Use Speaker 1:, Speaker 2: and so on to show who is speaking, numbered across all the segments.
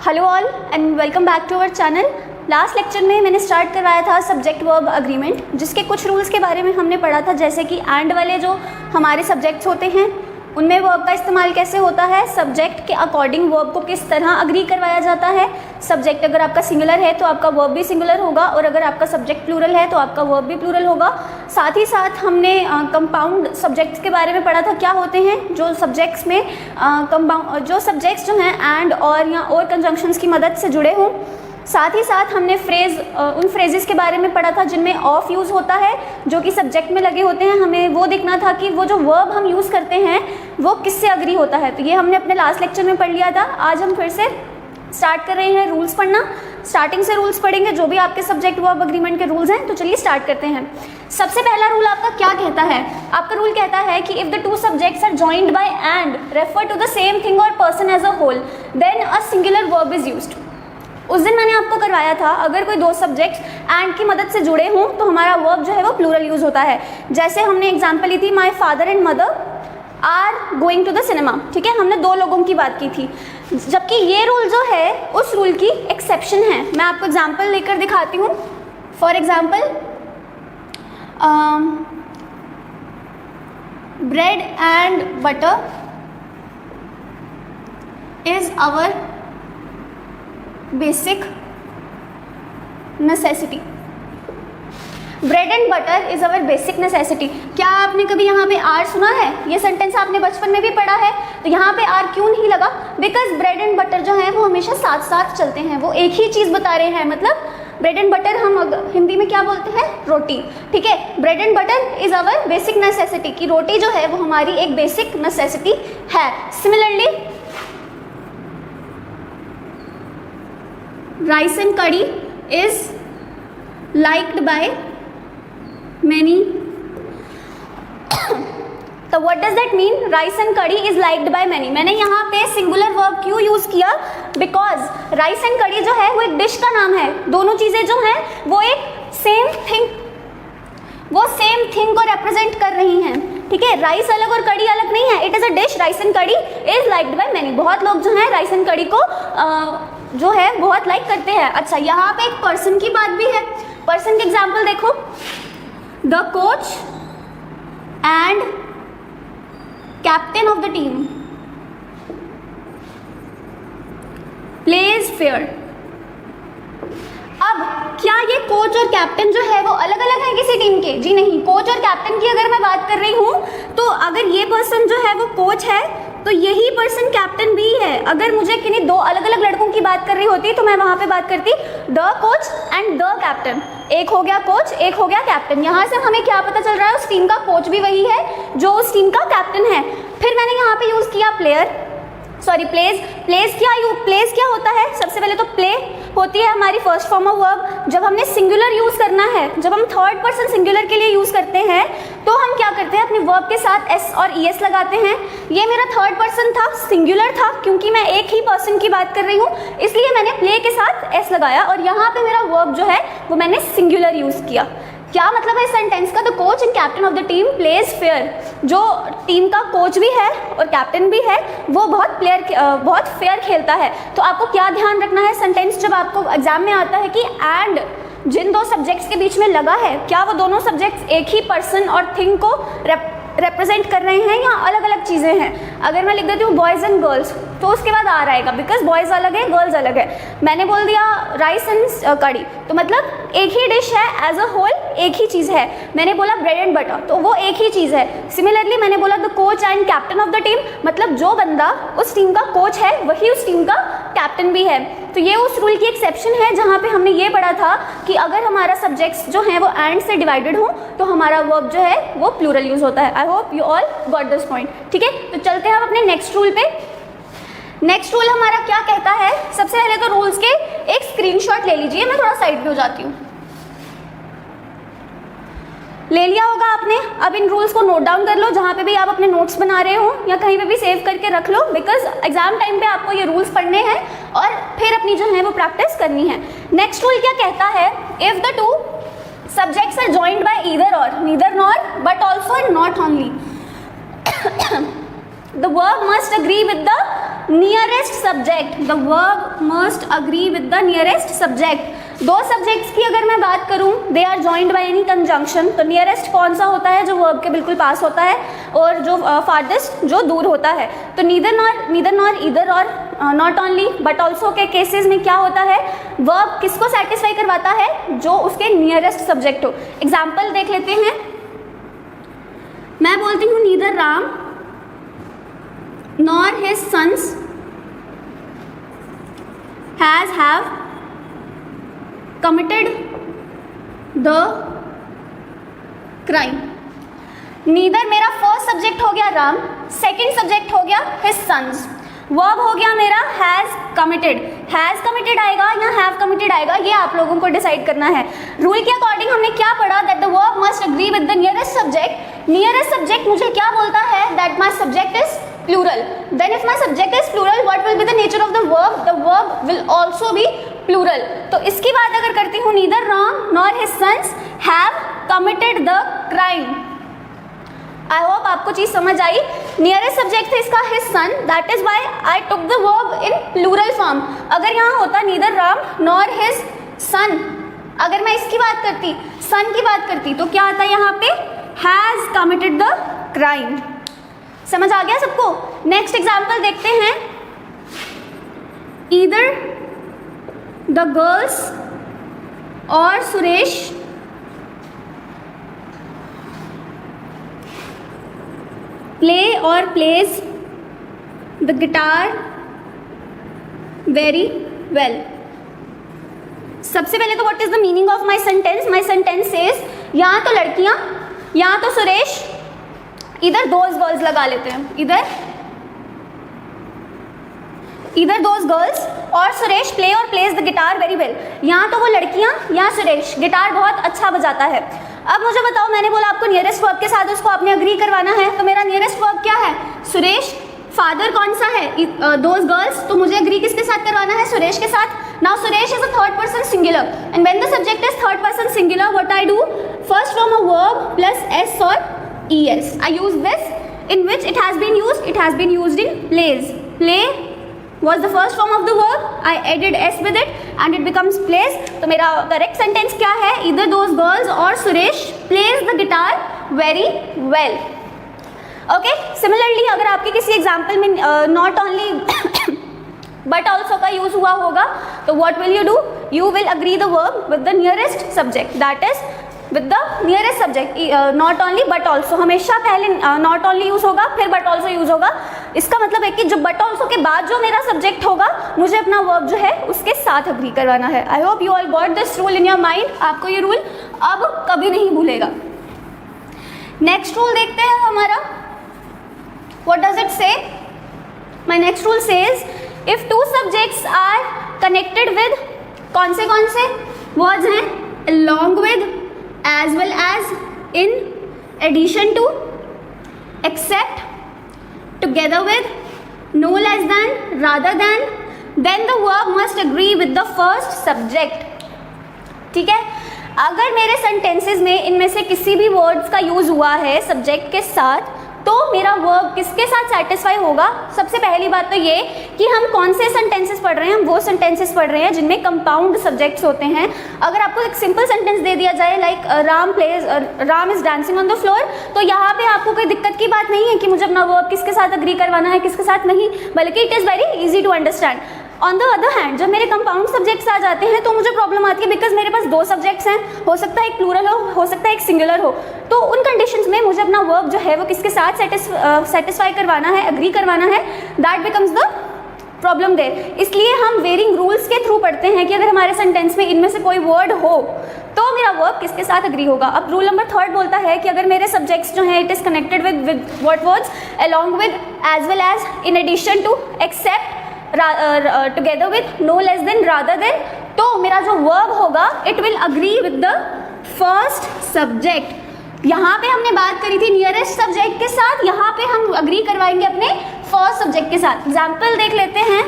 Speaker 1: Hello all and welcome back to our channel. Last lecture में मैंने start करवाया था सब्जेक्ट वर्ब अग्रीमेंट, जिसके कुछ रूल्स के बारे में हमने पढ़ा था, जैसे कि एंड वाले जो हमारे सब्जेक्ट्स होते हैं उनमें वर्ब का इस्तेमाल कैसे होता है, सब्जेक्ट के अकॉर्डिंग वर्ब को किस तरह अग्री करवाया जाता है। सब्जेक्ट अगर आपका सिंगुलर है तो आपका वर्ब भी सिंगुलर होगा, और अगर आपका सब्जेक्ट प्लूरल है तो आपका वर्ब भी प्लूरल होगा। साथ ही साथ हमने कंपाउंड सब्जेक्ट्स के बारे में पढ़ा था, क्या होते हैं जो सब्जेक्ट्स में सब्जेक्ट्स जो हैं एंड और या और कंजंक्शंस की मदद से जुड़े हों। साथ ही साथ हमने उन फ्रेजेस के बारे में पढ़ा था जिनमें ऑफ यूज़ होता है, जो कि सब्जेक्ट में लगे होते हैं। हमें वो देखना था कि वो जो वर्ब हम यूज़ करते हैं वो किससे अग्री होता है। तो ये हमने अपने लास्ट लेक्चर में पढ़ लिया था। आज हम फिर से स्टार्ट कर रहे हैं रूल्स पढ़ना। स्टार्टिंग से रूल्स पढ़ेंगे जो भी आपके सब्जेक्ट वर्ब अग्रीमेंट के रूल्स हैं। तो चलिए स्टार्ट करते हैं। सबसे पहला रूल आपका क्या कहता है? आपका रूल कहता है कि if the two subjects are joined by and refer to the same thing or person as a whole then a singular verb is used. उस दिन मैंने आपको करवाया था, अगर कोई दो सब्जेक्ट्स एंड की मदद से जुड़े हों तो हमारा वर्ब जो है वो प्लूरल यूज़ होता है। जैसे हमने एग्जांपल ली थी, my father and mother are going to the cinema. ठीक है, हमने दो लोगों की बात की थी, जबकि ये रूल जो है उस रूल की एक्सेप्शन है। मैं आपको एग्जांपल लेकर दिखाती हूँ। For example, bread and butter is our basic necessity. Bread and butter is our basic necessity. क्या आपने कभी यहाँ पे आर सुना है? ये सेंटेंस आपने बचपन में भी पढ़ा है, तो यहाँ पे आर क्यों नहीं लगा? बिकॉज ब्रेड एंड बटर जो है वो हमेशा साथ साथ चलते हैं, वो एक ही चीज़ बता रहे हैं। मतलब ब्रेड एंड बटर हम हिंदी में क्या बोलते हैं? रोटी। ठीक है, bread and butter is our basic necessity, कि रोटी जो है वो हमारी एक बेसिक नेसेसिटी है। Similarly rice and curry is liked by many. तो what does that mean? Rice and curry is liked by many. मैंने यहाँ पे सिंगुलर वर्ब क्यों यूज़ किया? बिकॉज राइस एंड कड़ी जो है वो एक डिश का नाम है। दोनों चीज़ें जो हैं वो एक सेम थिंग को रिप्रेजेंट कर रही हैं। ठीक है, राइस अलग और कड़ी अलग नहीं है। It is a dish. Rice and कड़ी इज लाइक्ड बाय मैनी। बहुत लोग जो हैं राइस एंड कड़ी को जो है बहुत लाइक करते हैं। अच्छा, यहाँ पे एक पर्सन की बात भी है। पर्सन के एग्जाम्पल देखो, the coach and captain of the team plays fair. अब क्या ये कोच और कैप्टन जो है वो अलग अलग हैं किसी टीम के? जी नहीं। कोच और कैप्टन की अगर मैं बात कर रही हूँ तो अगर ये पर्सन जो है वो कोच है तो यही पर्सन कैप्टन भी है। अगर मुझे किन्हीं दो अलग अलग लड़कों की बात कर रही होती तो मैं वहाँ पे बात करती the coach and the captain. एक हो गया कोच, एक हो गया कैप्टन। यहाँ से हमें क्या पता चल रहा है? उस टीम का कोच भी वही है जो उस टीम का कैप्टन है। फिर मैंने यहाँ पे यूज़ किया प्लेस क्या होता है? सबसे पहले तो प्ले होती है हमारी फर्स्ट फॉर्म ऑफ वर्ब। जब हमने सिंगुलर यूज़ करना है, जब हम थर्ड पर्सन सिंगुलर के लिए यूज़ करते हैं तो हम क्या करते हैं? अपने वर्ब के साथ एस और ई एस लगाते हैं। ये मेरा थर्ड पर्सन था, सिंगुलर था, क्योंकि मैं एक ही पर्सन की बात कर रही हूँ, इसलिए मैंने प्ले के साथ एस लगाया, और यहाँ पे मेरा वर्ब जो है वो मैंने सिंगुलर यूज़ किया। क्या मतलब है इस सेंटेंस का? The coach and captain of the team plays fair. जो टीम का कोच भी है और कैप्टन भी है वो बहुत फेयर खेलता है। तो आपको क्या ध्यान रखना है सेंटेंस जब आपको एग्जाम में आता है कि एंड जिन दो सब्जेक्ट्स के बीच में लगा है, क्या वो दोनों सब्जेक्ट्स एक ही पर्सन और थिंग को रिप्रेजेंट कर रहे हैं या अलग अलग चीज़ें हैं? अगर मैं लिख देती हूँ बॉयज़ एंड गर्ल्स तो उसके बाद आ रहेगा, बिकॉज बॉयज़ अलग है, गर्ल्स अलग है। मैंने बोल दिया राइस एंड कड़ी तो मतलब एक ही डिश है, एज अ होल एक ही चीज़ है। मैंने बोला ब्रेड एंड बटर तो वो एक ही चीज़ है। सिमिलरली मैंने बोला the coach and captain of the team, मतलब जो बंदा उस टीम का कोच है वही उस टीम का कैप्टन भी है। तो ये उस रूल की एक्सेप्शन है जहाँ पे हमने ये पढ़ा था कि अगर हमारा सब्जेक्ट्स जो हैं वो एंड से डिवाइडेड हो तो हमारा वर्ब जो है वो प्लूरल यूज़ होता है। I hope you all got this point. ठीक है, तो चलते हैं हम अपने नेक्स्ट रूल पे। नेक्स्ट रूल हमारा क्या कहता है? सबसे पहले तो रूल्स के एक स्क्रीनशॉट ले लीजिए। मैं थोड़ा साइड पे हो जाती हूँ। ले लिया होगा आपने। अब इन रूल्स को नोट डाउन कर लो, जहाँ पे भी आप अपने नोट्स बना रहे हो या कहीं पे भी सेव करके रख लो, बिकॉज एग्जाम टाइम पे आपको ये रूल्स पढ़ने हैं और फिर अपनी जो है वो प्रैक्टिस करनी है। नेक्स्ट रूल क्या कहता है? If the two subjects are joined by either or, neither nor, but also and not only, the verb must agree with the nearest subject, the verb must agree with the nearest subject. दो subjects की अगर मैं बात करूं, they are joined by any conjunction, तो nearest कौन सा होता है, जो वर्ब के बिल्कुल पास होता है, और जो फारदेस्ट जो दूर होता है। तो नीदर नॉर, ईदर और, नॉट ओनली बट ऑल्सो के केसेस में क्या होता है, वर्ब किसको सेटिस्फाई करवाता है, जो उसके नियरेस्ट सब्जेक्ट हो। एग्जाम्पल देख लेते हैं। मैं बोलती हूँ neither Ram nor his sons have committed the crime। Neither मेरा फर्स्ट सब्जेक्ट हो गया राम, सेकंड सब्जेक्ट हो गया हिज सन्स, वर्ब हो गया मेरा हैज कमिटेड आएगा या हैव कमिटेड आएगा, ये आप लोगों को डिसाइड करना है। रूल के अकॉर्डिंग हमने क्या पढ़ा, that the verb must agree with the nearest subject. Nearest subject मुझे क्या बोलता है, that my subject is plural, then if my subject is plural, what will be the nature of the verb will also be plural। तो इसकी बात अगर करती हूँ, neither Ram nor his sons have committed the crime। I hope आपको चीज समझ आई। Nearest subject है इसका his son, that is why I took the verb in plural form। अगर यहाँ होता neither Ram nor his son, अगर मैं इसकी बात करती, son की बात करती, तो क्या आता यहाँ पे, has committed the crime। समझ आ गया सबको। नेक्स्ट एग्जाम्पल देखते हैं। ईदर द गर्ल्स और सुरेश प्ले और plays the guitar very well. सबसे पहले तो what is the meaning of my sentence, my sentence says, यहाँ तो लड़कियां, यहाँ तो सुरेश, इधर दोज गर्ल्स लगा लेते हैं, इधर दोज गर्ल्स और सुरेश प्ले और plays the guitar very well. यहाँ तो वो लड़कियाँ, यहाँ सुरेश गिटार बहुत अच्छा बजाता है। अब मुझे बताओ, मैंने बोला आपको नियरेस्ट वर्ब के साथ उसको आपने अग्री करवाना है, तो मेरा नियरेस्ट वर्ब क्या है, सुरेश। फादर कौन सा है, दोज गर्ल्स, तो मुझे अग्री किसके साथ करवाना है, सुरेश के साथ। Now Suresh is a third person singular, and when the subject is third person singular, what I do, first from a verb plus S और es, I use this in which it has been used, it has been used in plays। play was the first form of the verb, I added s with it and it becomes plays। तो मेरा correct sentence क्या है, either those girls और Suresh plays the guitar very well। Okay, similarly अगर आपके किसी example में not only but also का यूज हुआ होगा, तो what will you do, you will agree the verb with the nearest subject, that is with the nearest subject. Not only but also, हमेशा पहले नॉट ओनली यूज होगा, फिर but also use होगा। इसका मतलब है कि जो बट ऑल्सो के बाद जो मेरा सब्जेक्ट होगा, मुझे अपना वर्ब जो है उसके साथ अग्री करवाना है। I hope you all got this rule in your mind. आपको ये रूल अब कभी नहीं भूलेगा। नेक्स्ट रूल देखते हैं हमारा, what does it say. My next rule says, if two subjects are connected with, कौन से वर्ड्स हैं, along with, as well as, in addition to, except, together with, no less than, rather than, then the verb must agree with the first subject। ठीक है, अगर मेरे sentences में इनमें से किसी भी वर्ड्स का यूज हुआ है सब्जेक्ट के साथ, तो मेरा वर्ब किसके साथ सेटिस्फाई होगा। सबसे पहली बात तो ये कि हम कौन से सेंटेंसेस पढ़ रहे हैं, हम वो सेंटेंसेस पढ़ रहे हैं जिनमें कंपाउंड सब्जेक्ट्स होते हैं। अगर आपको एक सिंपल सेंटेंस दे दिया जाए like Ram is dancing on the floor, तो यहाँ पे आपको कोई दिक्कत की बात नहीं है कि मुझे अपना वर्ब किसके साथ अग्री करवाना है, किसके साथ नहीं, बल्कि it is very easy to understand. On the other hand जब मेरे कंपाउंड सब्जेक्ट्स आ जाते हैं तो मुझे प्रॉब्लम आती है, बिकॉज मेरे पास दो सब्जेक्ट्स हैं, हो सकता है एक प्लूरल हो सकता है एक सिंगुलर हो, तो उन कंडीशंस में मुझे अपना वर्ब जो है वो किसके साथ सेटिस्फाई करवाना है, अग्री करवाना है, that becomes the problem there. इसलिए हम वेरिंग रूल्स के थ्रू पढ़ते हैं कि अगर हमारे सेंटेंस में इनमें से कोई वर्ड हो तो मेरा वर्ब किसके साथ अग्री होगा। अब रूल नंबर 3 बोलता है कि अगर मेरे सब्जेक्ट्स जो हैं it is connected with what words, along with, as well as, in addition to, except, together with, no less than, rather than, तो मेरा जो वर्ब होगा it will agree with the first subject. यहाँ पे हमने बात करी थी नियरेस्ट सब्जेक्ट के साथ, यहाँ पे हम अग्री करवाएंगे अपने फर्स्ट सब्जेक्ट के साथ। एग्जाम्पल देख लेते हैं,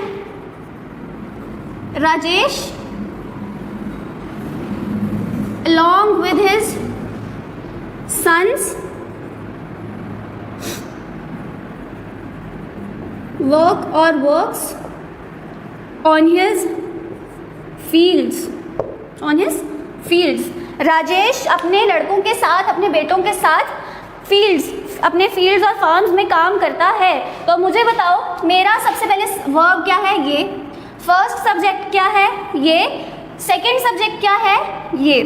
Speaker 1: Rajesh along with his sons work or works on his fields, on his fields. Rajesh अपने लड़कों के साथ, अपने बेटों के साथ अपने फील्ड्स और फार्म्स में काम करता है। तो मुझे बताओ मेरा सबसे पहले वर्ब क्या है, ये। फर्स्ट सब्जेक्ट क्या है, ये। सेकंड सब्जेक्ट क्या है, ये।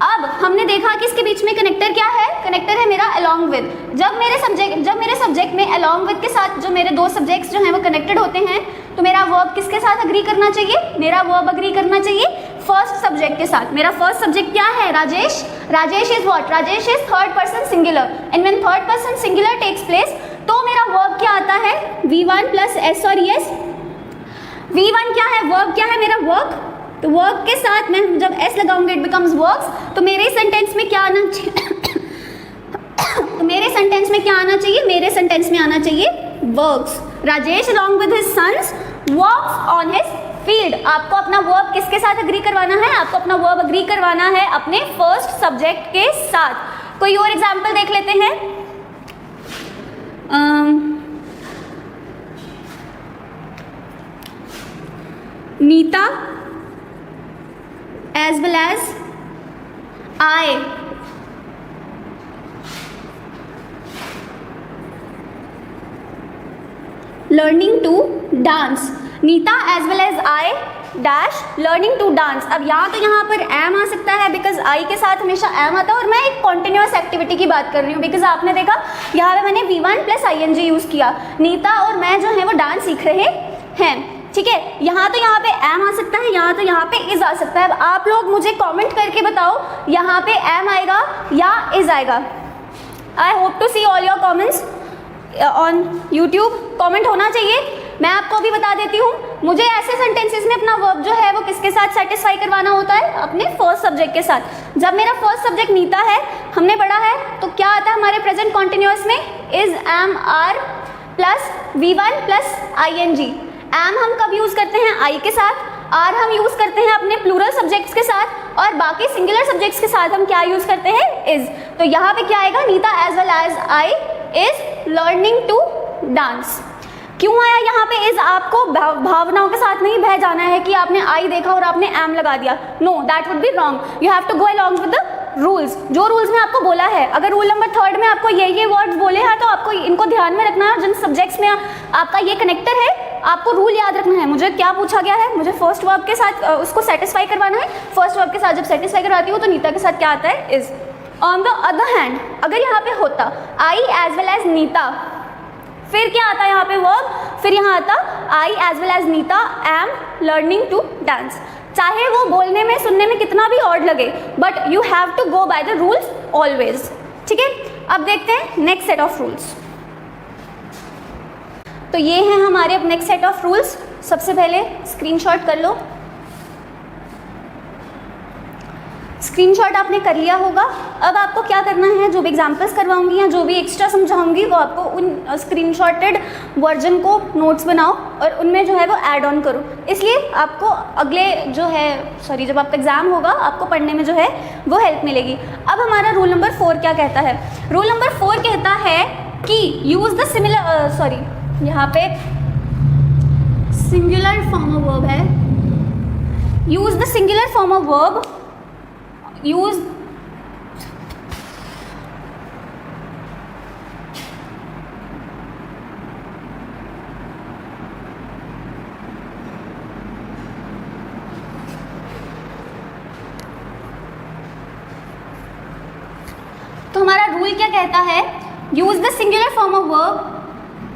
Speaker 1: अब हमने देखा कि इसके बीच में कनेक्टर क्या है, कनेक्टर है मेरा along with। जब मेरे सब्जेक्ट में along with के साथ जो मेरे दो सब्जेक्ट्स जो हैं वो कनेक्टेड होते हैं, तो मेरा वर्ब किसके साथ अग्री करना चाहिए, मेरा वर्ब अग्री करना चाहिए फर्स्ट सब्जेक्ट के साथ। मेरा फर्स्ट सब्जेक्ट क्या है, Rajesh. Rajesh is what, Rajesh is third person singular, and when third person singular takes place तो मेरा वर्ब क्या आता है, V1 प्लस S और ES। V1 क्या है, वर्ब क्या है मेरा, वर्क। तो वर्क के साथ मैं जब S लगाऊंगी इट बिकम्स वर्क्स, तो मेरे सेंटेंस में क्या आना चाहिए तो मेरे सेंटेंस में क्या आना चाहिए, मेरे सेंटेंस में आना चाहिए works. Rajesh along with his sons works on his field. आपको अपना वर्ब किसके साथ अग्री करवाना है, आपको अपना वर्ब अग्री करवाना है अपने फर्स्ट सब्जेक्ट के साथ। कोई और एग्जाम्पल देख लेते हैं। Nita as well as I learning to dance। Nita as well as I dash learning to dance। अब यहाँ तो यहाँ पर am आ सकता है बिकॉज I के साथ हमेशा am आता है, और मैं एक कॉन्टिन्यूस एक्टिविटी की बात कर रही हूँ बिकॉज आपने देखा यहाँ पे मैंने V1 प्लस ING यूज़ किया। नीता और मैं जो है वो डांस सीख रहे हैं, ठीक है। यहाँ तो यहाँ पे एम आ सकता है, यहाँ तो यहाँ पे इज आ सकता है। अब आप लोग मुझे कमेंट करके बताओ यहाँ पे एम आएगा या इज आएगा। I hope to see all your comments on YouTube. Comment होना चाहिए। मैं आपको भी बता देती हूँ, मुझे ऐसे सेंटेंसेस में अपना वर्ब जो है वो किसके साथ सेटिस्फाई करवाना होता है, अपने फर्स्ट सब्जेक्ट के साथ। जब मेरा फर्स्ट सब्जेक्ट नीता है, हमने पढ़ा है, तो क्या आता है हमारे प्रेजेंट कॉन्टिन्यूअस में, is am are plus V1 plus ING। Am हम कब यूज़ करते हैं, आई के साथ। आर हम यूज़ करते हैं अपने प्लूरल सब्जेक्ट्स के साथ, और बाकी सिंगुलर सब्जेक्ट्स के साथ हम क्या यूज़ करते हैं, इज। तो यहाँ पे क्या आएगा, Nita as well as I is learning to dance. क्यों आया यहाँ पे इज, आपको भावनाओं के साथ नहीं बह जाना है कि आपने आई देखा और आपने एम लगा दिया। No, that would be wrong. You have to go along with the rules. जो रूल्स में आपको बोला है, अगर रूल नंबर 3 में आपको ये वर्ड्स बोले हैं तो आपको इनको ध्यान में रखना है। जिन सब्जेक्ट्स में आपका ये कनेक्टर है, आपको रूल याद रखना है। मुझे क्या पूछा गया है, मुझे फर्स्ट वर्ब के साथ उसको सेटिस्फाई करवाना है। फर्स्ट वर्ब के साथ जब सेटिस्फाई करवाती हूँ तो नीता के साथ क्या आता है, is. On the other hand, अगर यहाँ पे होता आई एज वेल एज नीता, फिर क्या आता है यहाँ पे वर्ब, फिर यहाँ आता I as well as Neeta am learning to dance. चाहे वो बोलने में सुनने में कितना भी ऑड लगे, but you have to go by the rules always, ठीक है। अब देखते हैं नेक्स्ट सेट ऑफ रूल्स। तो ये हैं हमारे अब नेक्स्ट सेट ऑफ रूल्स। सबसे पहले स्क्रीनशॉट कर लो। स्क्रीनशॉट आपने कर लिया होगा। अब आपको क्या करना है, जो भी एग्जांपल्स करवाऊंगी या जो भी एक्स्ट्रा समझाऊंगी वो आपको उन स्क्रीनशॉटेड वर्जन को नोट्स बनाओ और उनमें जो है वो ऐड ऑन करो। इसलिए आपको अगले जो है जब आपका एग्ज़ाम होगा आपको पढ़ने में जो है वो हेल्प मिलेगी। अब हमारा रूल नंबर 4 क्या कहता है, रूल नंबर 4 कहता है कि यूज़ द सिमिलर यहाँ पे सिंगुलर फॉर्म ऑफ वर्ब है, use the singular form of verb, use तो हमारा रूल क्या कहता है, use the singular form of verb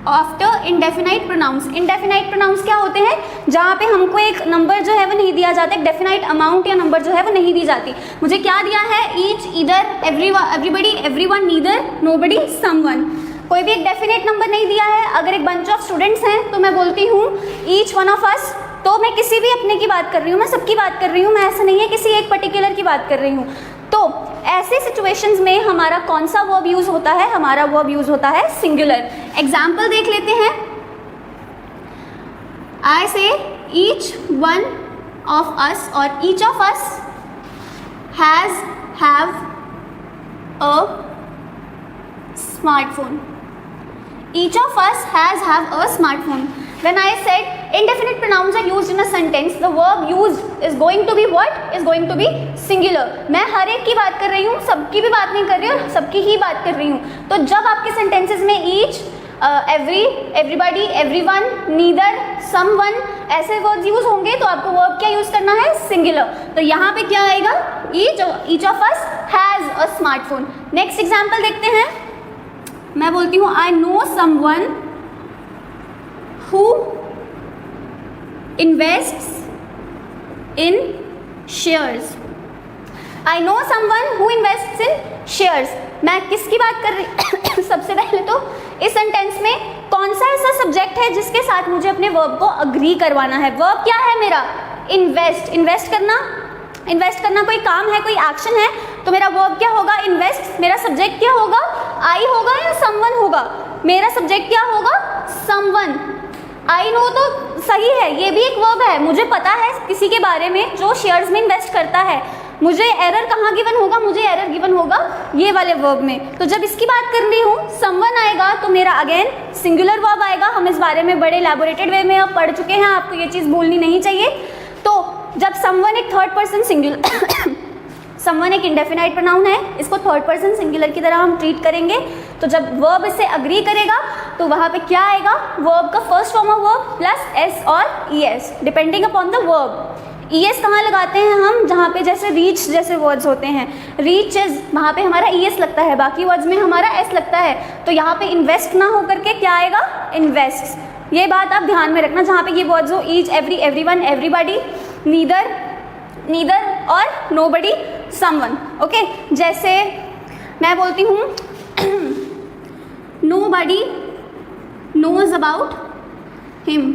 Speaker 1: after indefinite pronouns. Indefinite pronouns क्या होते हैं, जहाँ पे हमको एक नंबर जो है वो नहीं दिया जाता, एक डेफिनाइट अमाउंट या नंबर जो है वो नहीं दी जाती। मुझे क्या दिया है, each, either, everybody, everyone, neither, nobody, someone. कोई भी एक डेफिनेट नंबर नहीं दिया है। अगर एक बंच ऑफ स्टूडेंट्स हैं तो मैं बोलती हूँ ईच वन ऑफ अस, तो मैं किसी भी अपने की बात कर रही हूँ, मैं सबकी बात कर रही हूँ, मैं ऐसा नहीं है किसी एक पर्टिकुलर की बात कर रही हूँ। तो ऐसे सिचुएशंस में हमारा कौन सा वर्ब यूज़ होता है, हमारा वर्ब यूज़ होता है सिंगुलर। एग्जाम्पल देख लेते हैं। आई से ईच वन ऑफ अस और each of us have a smartphone. Each of us have a smartphone. When I said indefinite pronouns are used in a sentence, the verb used is going to be what? Is going to be singular. मैं हर एक की बात कर रही हूँ, सबकी भी बात नहीं कर रही हूँ, सबकी ही बात कर रही हूँ. तो जब आपके sentences में each, every, everybody, everyone, neither, someone ऐसे वर्ड्स यूज होंगे तो आपको वर्ब क्या यूज करना है? सिंगुलर. तो यहाँ पे क्या आएगा? each of us has a smartphone. Next example देखते हैं. मैं बोलती हूँ I know someone who invests in shares. I know someone who invests in shares. मैं किसकी बात कर रही सबसे पहले तो इस सेंटेंस में कौन सा ऐसा सब्जेक्ट है जिसके साथ मुझे अपने वर्ब को अग्री करवाना है? वर्ब क्या है मेरा? इन्वेस्ट. इन्वेस्ट करना कोई काम है, कोई एक्शन है, तो मेरा वर्ब क्या होगा? इन्वेस्ट. मेरा सब्जेक्ट क्या होगा? आई होगा या समवन होगा? मेरा सब्जेक्ट क्या होगा? समवन. आई नो तो सही है, ये भी एक वर्ब है. मुझे पता है किसी के बारे में जो शेयर्स में इन्वेस्ट करता है. मुझे एरर कहाँ गिवन होगा? मुझे एरर गिवन होगा ये वाले वर्ब में. तो जब इसकी बात कर रही हूँ, समवन आएगा तो मेरा अगेन सिंगुलर वर्ब आएगा. हम इस बारे में बड़े इलैबोरेटेड वे में अब पढ़ चुके हैं, आपको ये चीज़ भूलनी नहीं चाहिए. तो जब समवन एक थर्ड पर्सन सिंगुलर समवन एक इंडेफिनाइट प्रोनाउन है, इसको थर्ड पर्सन सिंगुलर की तरह हम ट्रीट करेंगे. तो जब वर्ब इससे अग्री करेगा तो वहाँ पे क्या आएगा? वर्ब का first form of verb plus S और E S depending upon the verb. E S कहाँ लगाते हैं हम? जहाँ पे जैसे रीच जैसे वर्ड्स होते हैं, रीच इज, वहाँ पे हमारा ई एस लगता है, बाकी वर्ड्स में हमारा एस लगता है. तो यहाँ पे इन्वेस्ट ना हो करके क्या आएगा? इन्वेस्ट. ये बात आप ध्यान में रखना. जहाँ पे ये वर्ड्स हो each, every, everyone, everybody, neither और नोबडी, समवन. ओके, जैसे मैं बोलती हूँ नोबडी नोज अबाउट हिम.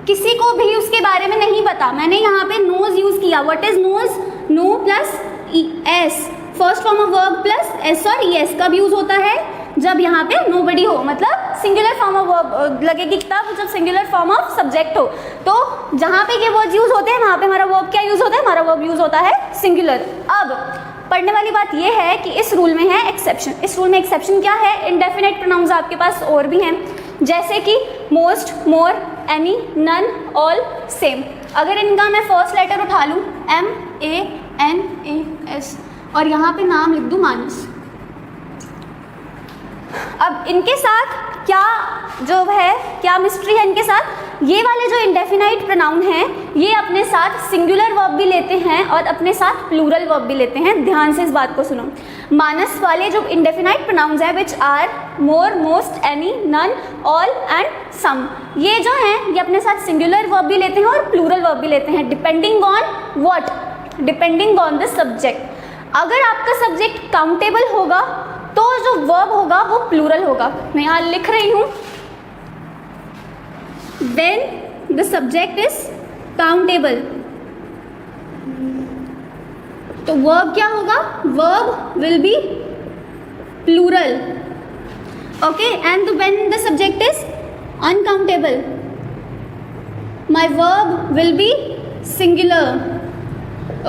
Speaker 1: किसी को भी उसके बारे में नहीं पता. मैंने यहाँ पे नोज यूज किया. What is knows? Know plus s, first form of verb plus S और ई एस. कब यूज होता है? जब यहाँ पे नोबडी हो, मतलब सिंगुलर फॉर्म ऑफ वर्ब लगेगी तब जब सिंगुलर फॉर्म ऑफ सब्जेक्ट हो. तो जहाँ पे ये वर्ड यूज होते हैं वहाँ पे हमारा वर्ब क्या यूज होता है? हमारा वर्ब यूज होता है सिंगुलर. अब पढ़ने वाली बात ये है कि इस रूल में है एक्सेप्शन. इस रूल में एक्सेप्शन क्या है? इंडेफिनेट प्रोनाउंस आपके पास और भी हैं, जैसे कि मोस्ट, मोर, एनी, नन, ऑल, सेम. अगर इनका मैं फर्स्ट लेटर उठा लूँ MANAS और यहाँ पे नाम लिख दूँ मानस. अब इनके साथ क्या जो है, क्या मिस्ट्री है इनके साथ? ये वाले जो इंडेफिनाइट प्रोनाउन हैं ये अपने साथ सिंगुलर वर्ब भी लेते हैं और अपने साथ प्लूरल वर्ब भी लेते हैं. ध्यान से इस बात को सुनो. मानस वाले जो इंडेफिनाइट प्रोनाउंस हैं which are more, most, any, none, all and some, ये जो हैं ये अपने साथ सिंगुलर वर्ब भी लेते हैं और प्लूरल वर्ब भी लेते हैं depending on what? Depending on the subject. अगर आपका सब्जेक्ट काउंटेबल होगा तो जो वर्ब होगा वो प्लूरल होगा. मैं यहाँ लिख रही हूँ when the subject is countable, तो वर्ब क्या होगा? Verb will be plural. Okay, and when the subject is uncountable, my verb will be singular.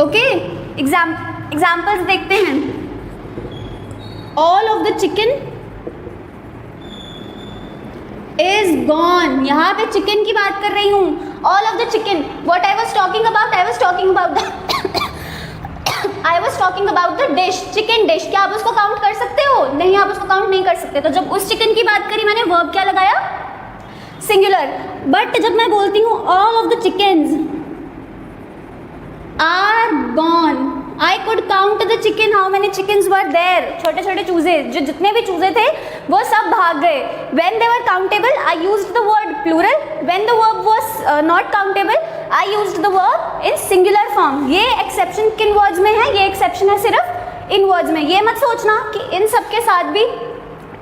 Speaker 1: Okay, examples देखते हैं. All of the chicken is gone. यहाँ पे चिकन की बात कर रही हूँ. All of the chicken. What I was talking about? I was talking about the dish. Chicken dish. क्या आप उसको काउंट कर सकते हो? नहीं, आप उसको काउंट नहीं कर सकते. तो जब उस चिकन की बात करी मैंने वर्ब क्या लगाया? सिंगुलर. बट जब मैं बोलती हूँ all of the chickens are gone, I could count the chicken. How many chickens were there? छोटे छोटे चूजे, जो जितने भी चूजे थे वो सब भाग गए. When they were countable, I used the word plural. When the verb was not countable, I used the verb in singular form. ये exception किन words में है? ये exception है सिर्फ इन words में. ये मत सोचना कि इन सब के साथ भी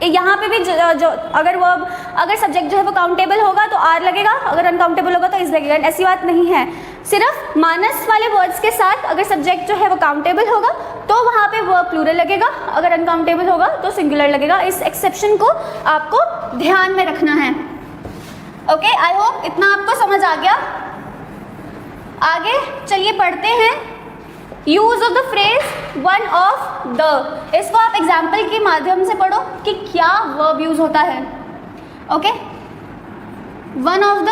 Speaker 1: यहाँ पे भी जो अगर वर्ब, अगर सब्जेक्ट जो है वो काउंटेबल होगा तो आर लगेगा, अगर अनकाउंटेबल होगा तो इस लगेगा. ऐसी बात नहीं है. सिर्फ मानस वाले वर्ड्स के साथ अगर सब्जेक्ट जो है वो काउंटेबल होगा तो वहाँ पे वर्ब प्लूरल लगेगा, अगर अनकाउंटेबल होगा तो सिंगुलर लगेगा. इस एक्सेप्शन को आपको ध्यान में रखना है. ओके, आई होप इतना आपको समझ आ गया. आगे चलिए पढ़ते हैं. Use of the phrase one of the. इसको आप एग्जाम्पल के माध्यम से पढ़ो कि क्या वर्ब यूज होता है. Okay, one of the,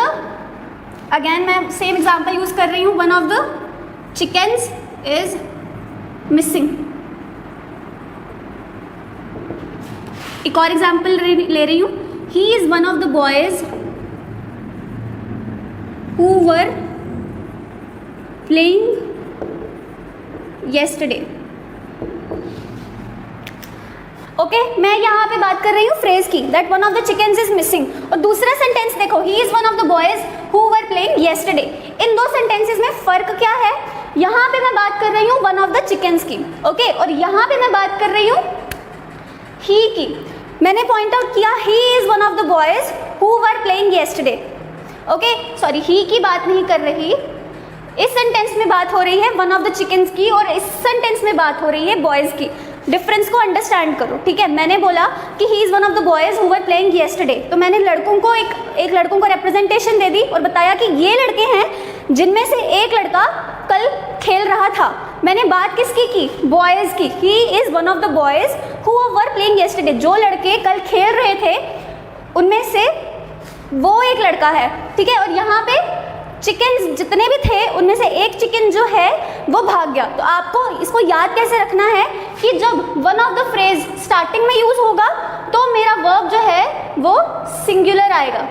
Speaker 1: again मैं सेम एग्जाम्पल यूज कर रही हूँ, one of the chickens is missing. एक और एग्जाम्पल ले रही हूँ, ही is one of the boys who were playing yesterday। Okay, मैं यहाँ पे बात कर रही हूँ फ्रेज की, that one of the chickens is missing. और दूसरा सेंटेंस देखो, ही is one of the boys who were playing yesterday। इन दो सेंटेंसेस में फर्क क्या है? यहाँ पे मैं बात कर रही हूँ वन ऑफ द चिकन्स की, ओके, और यहाँ पे मैं बात कर रही हूँ ही की। मैंने पॉइंट आउट किया he is one of the boys who were playing yesterday, okay, sorry he की बात नहीं कर रही, इस सेंटेंस में बात हो रही है वन ऑफ द चिकन्स की, और इस सेंटेंस में बात हो रही है बॉयज की। डिफरेंस को अंडरस्टैंड करो, ठीक है। मैंने बोला कि ही is one of the boys who were playing yesterday, तो मैंने लड़कों को एक लड़कों को रिप्रेजेंटेशन दे दी और बताया कि ये लड़के हैं जिनमें से एक लड़का कल खेल रहा था। मैंने बात किसकी की? बॉयज की। ही is one of the boys who were playing yesterday, जो लड़के कल खेल रहे थे उनमें से वो एक लड़का है, ठीक है। और यहाँ पे चिकन जितने भी थे उनमें से एक चिकन जो है वो भाग गया। तो आपको इसको याद कैसे रखना है कि जब one of the phrase starting में यूज होगा तो मेरा वर्ब जो है वो सिंगुलर आएगा,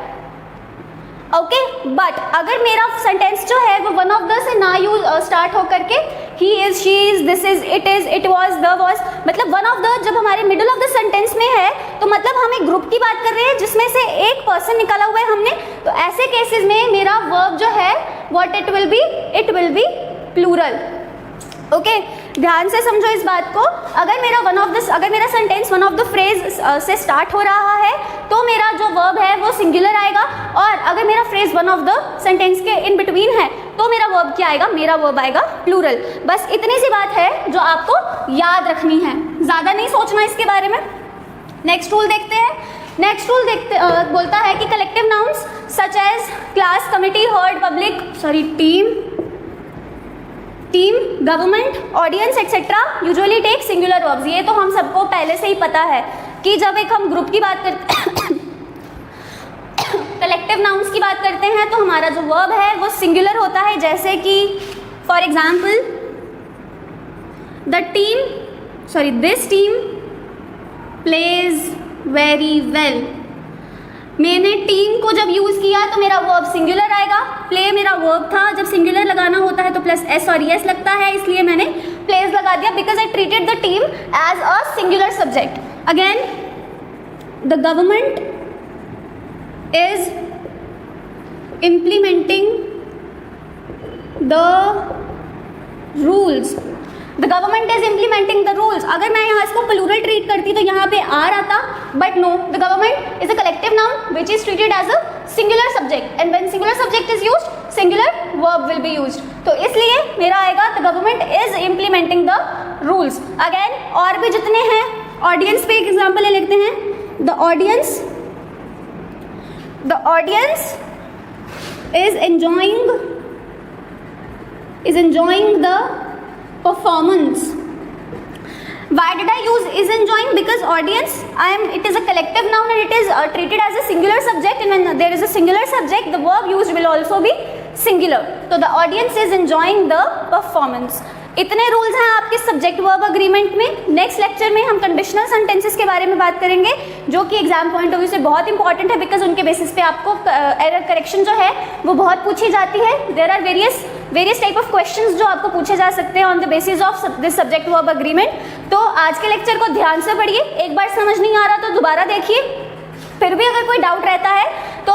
Speaker 1: ओके। बट अगर मेरा सेंटेंस जो है वो वन ऑफ द से ना यूज स्टार्ट हो करके he is, she is, this is, it was, the was, मतलब वन ऑफ द जब हमारे मिडल ऑफ द सेंटेंस में है तो मतलब हम एक ग्रुप की बात कर रहे हैं जिसमें से एक पर्सन निकाला हुआ है हमने। तो ऐसे केसेस में मेरा वर्ब जो है what it will be plural, okay. ध्यान से समझो इस बात को। अगर मेरा sentence one of the phrase से स्टार्ट हो रहा है तो मेरा जो वर्ब है वो सिंगुलर आएगा, और अगर मेरा phrase one of the sentence के इन बिटवीन है तो मेरा वर्ब क्या आएगा? मेरा वर्ब आएगा प्लूरल। बस इतनी सी बात है जो आपको याद रखनी है, ज़्यादा नहीं सोचना इसके बारे में। नेक्स्ट रूल देखते हैं। नेक्स्ट रूल बोलता है कि collective nouns such as class, committee, herd, public, team, government, audience etcetera usually take singular verbs. ये तो हम सबको पहले से ही पता है कि जब एक हम ग्रुप की बात करते कलेक्टिव नाउन्स की बात करते हैं तो हमारा जो वर्ब है वो सिंगुलर होता है। जैसे कि for example this team plays very well. मैंने टीम को जब यूज किया तो मेरा वर्ब सिंगुलर आएगा। प्ले मेरा वर्ब था, जब सिंगुलर लगाना होता है तो प्लस एस और एस लगता है, इसलिए मैंने प्लेज लगा दिया because I treated the team as a singular subject. Again the government is implementing the rules. The government is implementing the rules. अगर मैं यहाँ इसको प्लूरल ट्रीट करती तो यहाँ पे आर आता, but no, the government is a collective noun which is treated as a singular subject, and when singular subject is used singular verb will be used. तो इसलिए मेरा आएगा the government is implementing the rules. Again और भी जितने हैं, audience पे एक एग्जाम्पल ले लेते हैं। The audience is enjoying the performance. Why did I use is enjoying? Because audience, it is a collective noun and it is treated as a singular subject, and when there is a singular subject the verb used will also be singular. So the audience is enjoying the performance. इतने rules हैं आपके subject verb agreement में। Next lecture में हम conditional sentences के बारे में बात करेंगे जो कि एग्जाम पॉइंट ऑफ व्यू से बहुत इंपॉर्टेंट है, बिकॉज उनके बेसिस पे आपको एरर करेक्शन जो है वो बहुत पूछी जाती है। There are various type of questions जो आपको पूछे जा सकते हैं on the basis of this subject verb agreement. तो आज के लेक्चर को ध्यान से पढ़िए, एक बार समझ नहीं आ रहा तो दोबारा देखिए, फिर भी अगर कोई डाउट रहता है तो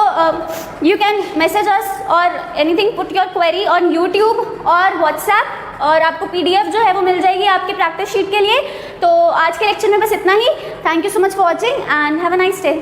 Speaker 1: यू कैन मैसेज अस और anything, put your query on YouTube और व्हाट्सएप, और आपको PDF जो है वो मिल जाएगी आपके प्रैक्टिस शीट के लिए। तो आज के लेक्चर में बस इतना ही। Thank you so much for watching and have a nice day.